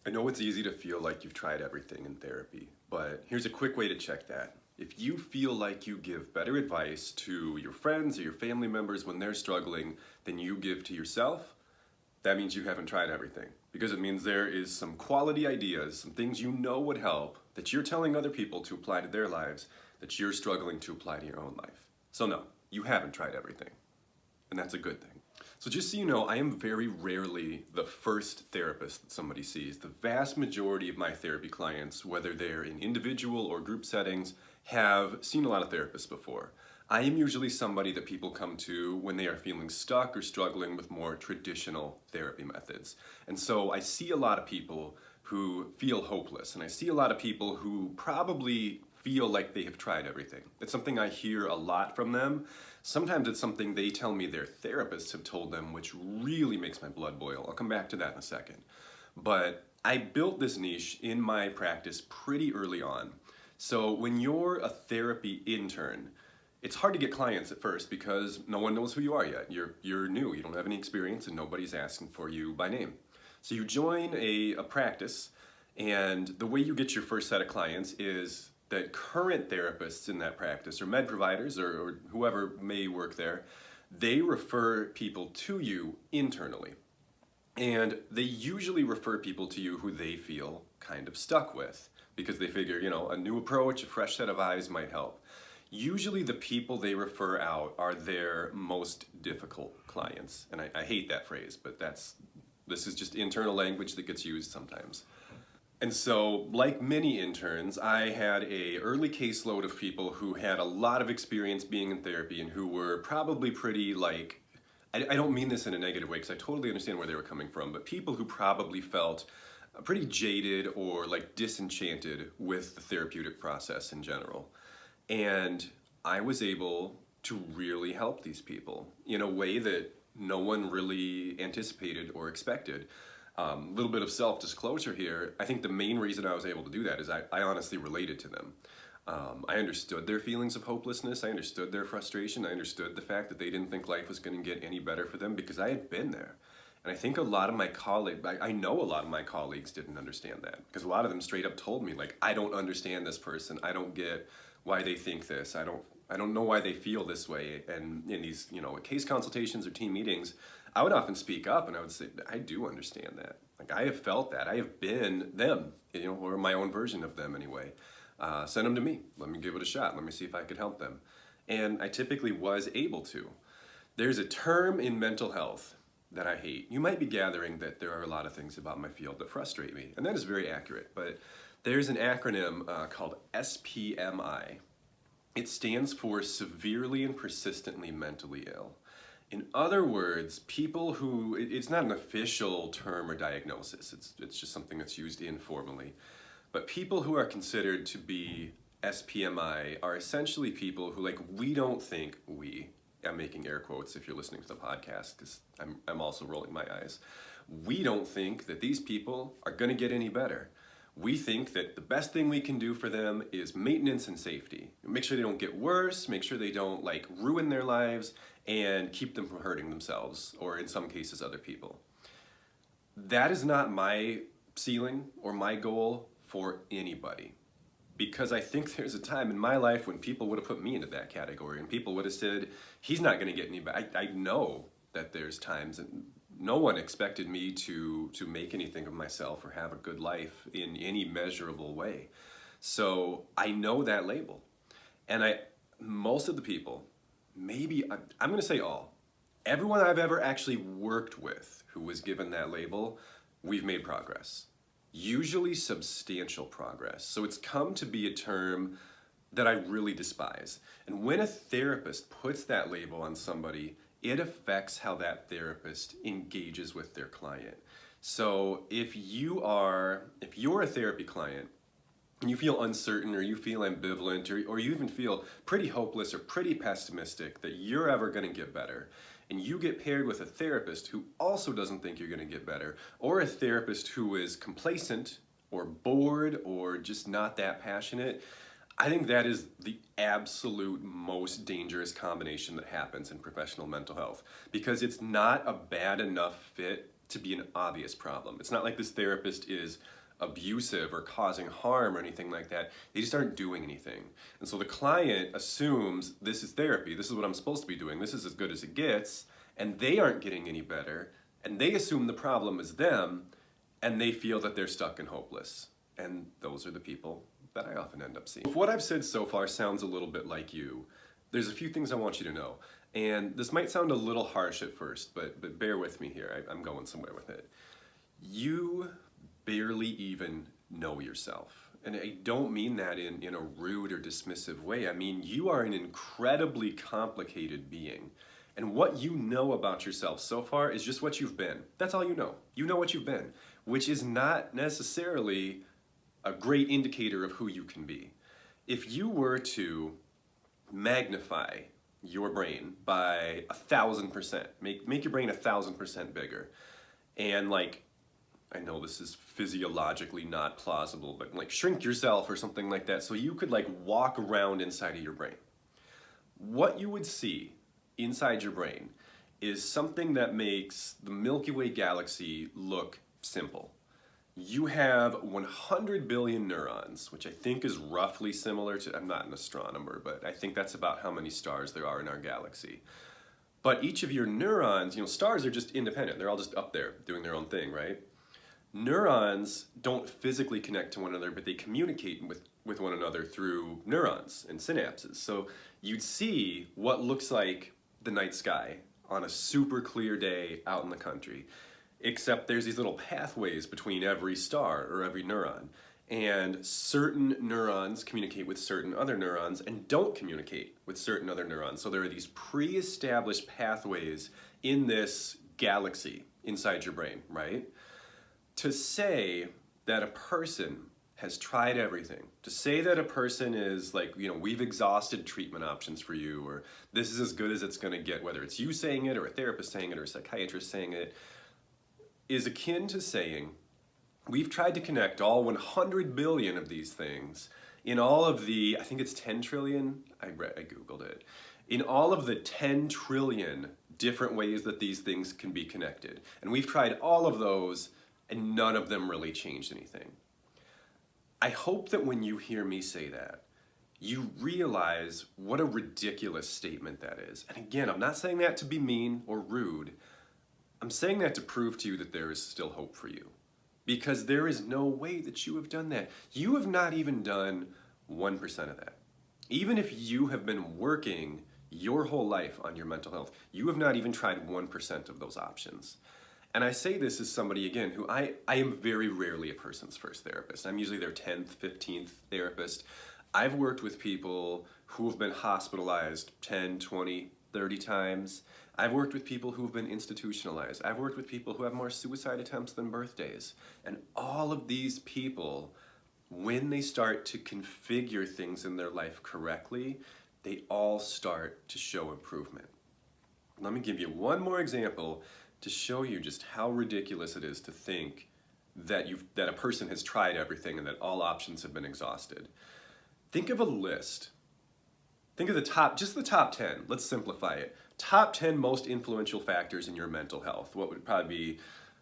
I know it's easy to feel like you've tried everything in therapy, but here's a quick way to check that. If you feel like you give better advice to your friends or your family members when they're struggling than you give to yourself, that means you haven't tried everything. Because it means there is some quality ideas, some things you know would help that you're telling other people to apply to their lives that you're struggling to apply to your own life. So no, you haven't tried everything. And that's a good thing. So just so you know, I am very rarely the first therapist that somebody sees. The vast majority of my therapy clients, whether they're in individual or group settings, have seen a lot of therapists before. I am usually somebody that people come to when they are feeling stuck or struggling with more traditional therapy methods. And so I see a lot of people who feel hopeless, and I see a lot of people who probably feel like they have tried everything. It's something I hear a lot from them. Sometimes it's something they tell me their therapists have told them, which really makes my blood boil. I'll come back to that in a second. But I built this niche in my practice pretty early on. So when you're a therapy intern, it's hard to get clients at first because no one knows who you are yet. You're new, you don't have any experience, and nobody's asking for you by name. So you join a practice, and the way you get your first set of clients is that current therapists in that practice, or med providers, or whoever may work there, they refer people to you internally. And they usually refer people to you who they feel kind of stuck with because they figure, a new approach, a fresh set of eyes might help. Usually the people they refer out are their most difficult clients. And I hate that phrase, but this is just internal language that gets used sometimes. And so, like many interns, I had a early caseload of people who had a lot of experience being in therapy and who were probably pretty I don't mean this in a negative way because I totally understand where they were coming from, but people who probably felt pretty jaded or disenchanted with the therapeutic process in general. And I was able to really help these people in a way that no one really anticipated or expected. A little bit of self-disclosure here. I think the main reason I was able to do that is I honestly related to them. I understood their feelings of hopelessness. I understood their frustration. I understood the fact that they didn't think life was going to get any better for them because I had been there. And I think a lot of my colleagues, I know a lot of my colleagues didn't understand that because a lot of them straight up told me, I don't understand this person. I don't get why they think this. I don't know why they feel this way. And in these, case consultations or team meetings, I would often speak up and I would say, I do understand that. I have felt that. I have been them, or my own version of them anyway. Send them to me. Let me give it a shot. Let me see if I could help them. And I typically was able to. There's a term in mental health that I hate. You might be gathering that there are a lot of things about my field that frustrate me, and that is very accurate. But there's an acronym called SPMI. It stands for severely and persistently mentally ill. In other words, people who, it's not an official term or diagnosis, it's just something that's used informally, but people who are considered to be SPMI are essentially people who we don't think I'm making air quotes if you're listening to the podcast because I'm also rolling my eyes. We don't think that these people are going to get any better. We think that the best thing we can do for them is maintenance and safety. Make sure they don't get worse, make sure they don't ruin their lives, and keep them from hurting themselves, or in some cases other people. That is not my ceiling or my goal for anybody. Because I think there's a time in my life when people would have put me into that category and people would have said, he's not going to get any better. I know that there's times and no one expected me to make anything of myself or have a good life in any measurable way. So I know that label. And most of the people, maybe, I'm going to say all, everyone I've ever actually worked with who was given that label, we've made progress. Usually substantial progress. So it's come to be a term that I really despise. And when a therapist puts that label on somebody, it affects how that therapist engages with their client. So if you're a therapy client and you feel uncertain or you feel ambivalent or you even feel pretty hopeless or pretty pessimistic that you're ever going to get better, and you get paired with a therapist who also doesn't think you're going to get better, or a therapist who is complacent or bored or just not that passionate, I think that is the absolute most dangerous combination that happens in professional mental health because it's not a bad enough fit to be an obvious problem. It's not like this therapist is abusive or causing harm or anything like that. They just aren't doing anything. And so the client assumes this is therapy, this is what I'm supposed to be doing, this is as good as it gets, and they aren't getting any better, and they assume the problem is them, and they feel that they're stuck and hopeless. And those are the people that I often end up seeing. If what I've said so far sounds a little bit like you, there's a few things I want you to know. And this might sound a little harsh at first, but bear with me here. I'm going somewhere with it. You barely even know yourself. And I don't mean that in a rude or dismissive way. I mean, you are an incredibly complicated being. And what you know about yourself so far is just what you've been. That's all you know. You know what you've been, which is not necessarily a great indicator of who you can be. If you were to magnify your brain by 1,000%, make your brain 1,000% bigger, and like, I know this is physiologically not plausible, but like shrink yourself or something like that so you could like walk around inside of your brain. What you would see inside your brain is something that makes the Milky Way galaxy look simple. You have 100 billion neurons, which I think is roughly similar to, I'm not an astronomer, but I think that's about how many stars there are in our galaxy. But each of your neurons, stars are just independent. They're all just up there doing their own thing, right? Neurons don't physically connect to one another, but they communicate with one another through neurons and synapses. So you'd see what looks like the night sky on a super clear day out in the country, except there's these little pathways between every star or every neuron. And certain neurons communicate with certain other neurons and don't communicate with certain other neurons. So there are these pre-established pathways in this galaxy inside your brain, right? To say that a person has tried everything, to say that a person is like, we've exhausted treatment options for you, or this is as good as it's gonna get, whether it's you saying it or a therapist saying it or a psychiatrist saying it, is akin to saying, we've tried to connect all 100 billion of these things in all of the, I think it's 10 trillion, I Googled it, in all of the 10 trillion different ways that these things can be connected. And we've tried all of those and none of them really changed anything. I hope that when you hear me say that, you realize what a ridiculous statement that is. And again, I'm not saying that to be mean or rude. I'm saying that to prove to you that there is still hope for you. Because there is no way that you have done that. You have not even done 1% of that. Even if you have been working your whole life on your mental health, you have not even tried 1% of those options. And I say this as somebody, again, who I am very rarely a person's first therapist. I'm usually their 10th, 15th therapist. I've worked with people who have been hospitalized 10, 20, 30 times. I've worked with people who have been institutionalized. I've worked with people who have more suicide attempts than birthdays. And all of these people, when they start to configure things in their life correctly, they all start to show improvement. Let me give you one more example to show you just how ridiculous it is to think that a person has tried everything and that all options have been exhausted. Think of a list. Think of the top 10. Let's simplify it. Top 10 most influential factors in your mental health. What would probably be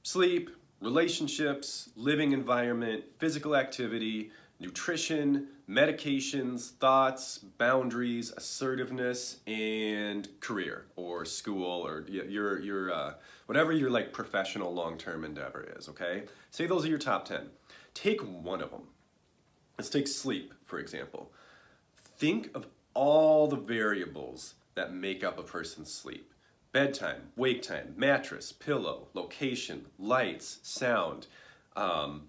sleep, relationships, living environment, physical activity, nutrition, medications, thoughts, boundaries, assertiveness, and career or school or your whatever your like professional long-term endeavor is, okay? Say those are your top 10. Take one of them. Let's take sleep, for example. Think of all the variables that make up a person's sleep. Bedtime, wake time, mattress, pillow, location, lights, sound,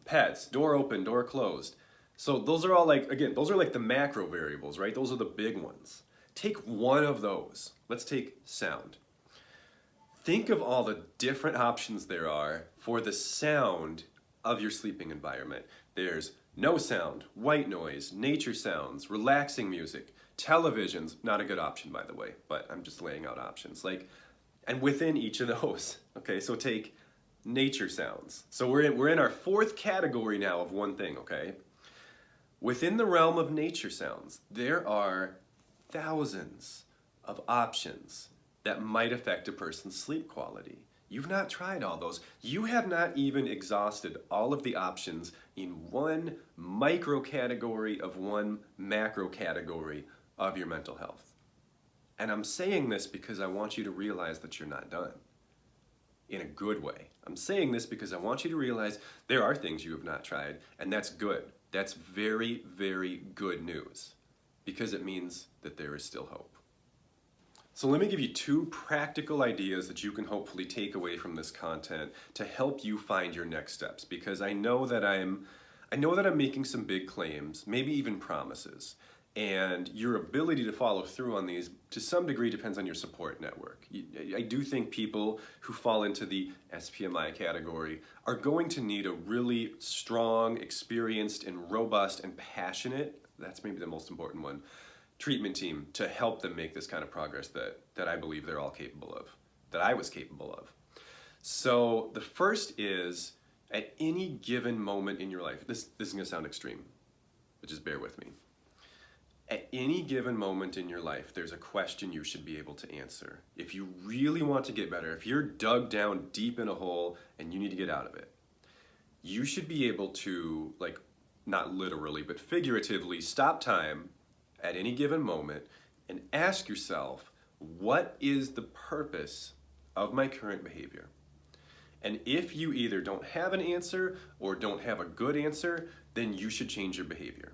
pets, door open, door closed. So those are all like, again, those are like the macro variables, right? Those are the big ones. Take one of those. Let's take sound. Think of all the different options there are for the sound of your sleeping environment. There's no sound, white noise, nature sounds, relaxing music, televisions, not a good option by the way, but I'm just laying out options. And within each of those, okay, so take nature sounds. So we're in our fourth category now of one thing, okay? Within the realm of nature sounds, there are thousands of options that might affect a person's sleep quality. You've not tried all those. You have not even exhausted all of the options in one micro category of one macro category of your mental health. And I'm saying this because I want you to realize that you're not done in a good way. I'm saying this because I want you to realize there are things you have not tried, and that's good. That's very, very good news because it means that there is still hope. So let me give you 2 practical ideas that you can hopefully take away from this content to help you find your next steps, because I know that I'm making some big claims, maybe even promises, and your ability to follow through on these to some degree depends on your support network. I do think people who fall into the SPMI category are going to need a really strong, experienced, and robust and passionate, that's maybe the most important one, treatment team to help them make this kind of progress that I believe they're all capable of, that I was capable of. So the first is, at any given moment in your life, this is gonna sound extreme, but just bear with me. At any given moment in your life, there's a question you should be able to answer. If you really want to get better, if you're dug down deep in a hole and you need to get out of it, you should be able to, like, not literally, but figuratively, stop time at any given moment and ask yourself, what is the purpose of my current behavior? And if you either don't have an answer or don't have a good answer, then you should change your behavior.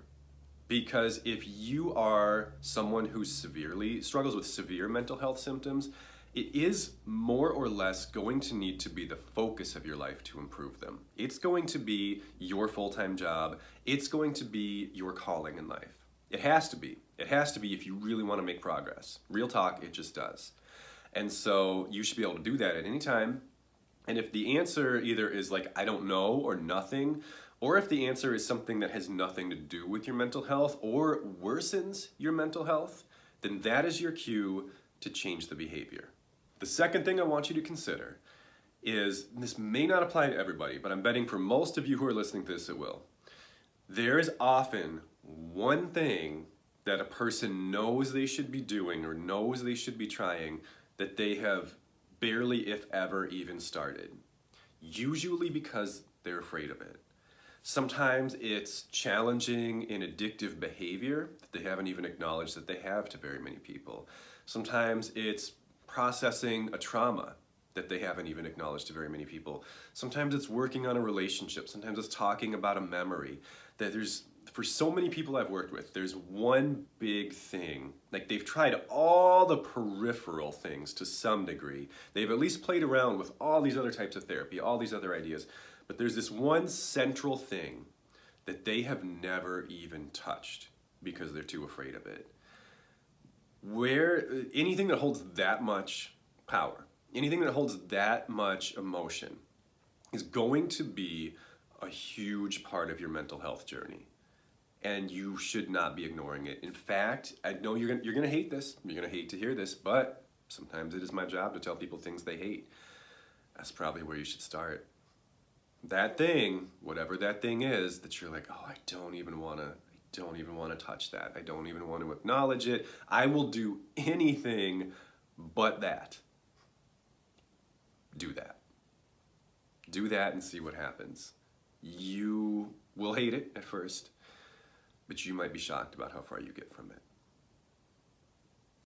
Because if you are someone who struggles with severe mental health symptoms, it is more or less going to need to be the focus of your life to improve them. It's going to be your full-time job. It's going to be your calling in life. It has to be. It has to be if you really want to make progress. Real talk, it just does. And so you should be able to do that at any time. And if the answer either is like, I don't know, or nothing, or if the answer is something that has nothing to do with your mental health or worsens your mental health, then that is your cue to change the behavior. The second thing I want you to consider is, this may not apply to everybody, but I'm betting for most of you who are listening to this, it will. There is often one thing that a person knows they should be doing or knows they should be trying that they have barely, if ever, even started. Usually because they're afraid of it. Sometimes it's challenging and addictive behavior that they haven't even acknowledged that they have to very many people. Sometimes it's processing a trauma that they haven't even acknowledged to very many people. Sometimes it's working on a relationship. Sometimes it's talking about a memory. That for so many people I've worked with, there's one big thing. Like, they've tried all the peripheral things to some degree. They've at least played around with all these other types of therapy, all these other ideas. But there's this one central thing that they have never even touched because they're too afraid of it. Anything that holds that much power, anything that holds that much emotion is going to be a huge part of your mental health journey. And you should not be ignoring it. In fact, I know you're gonna hate this, you're gonna hate to hear this, but sometimes it is my job to tell people things they hate. That's probably where you should start. That thing, whatever that thing is, that you're like, oh, I don't even wanna touch that. I don't even want to acknowledge it. I will do anything but that. Do that. Do that and see what happens. You will hate it at first, but you might be shocked about how far you get from it.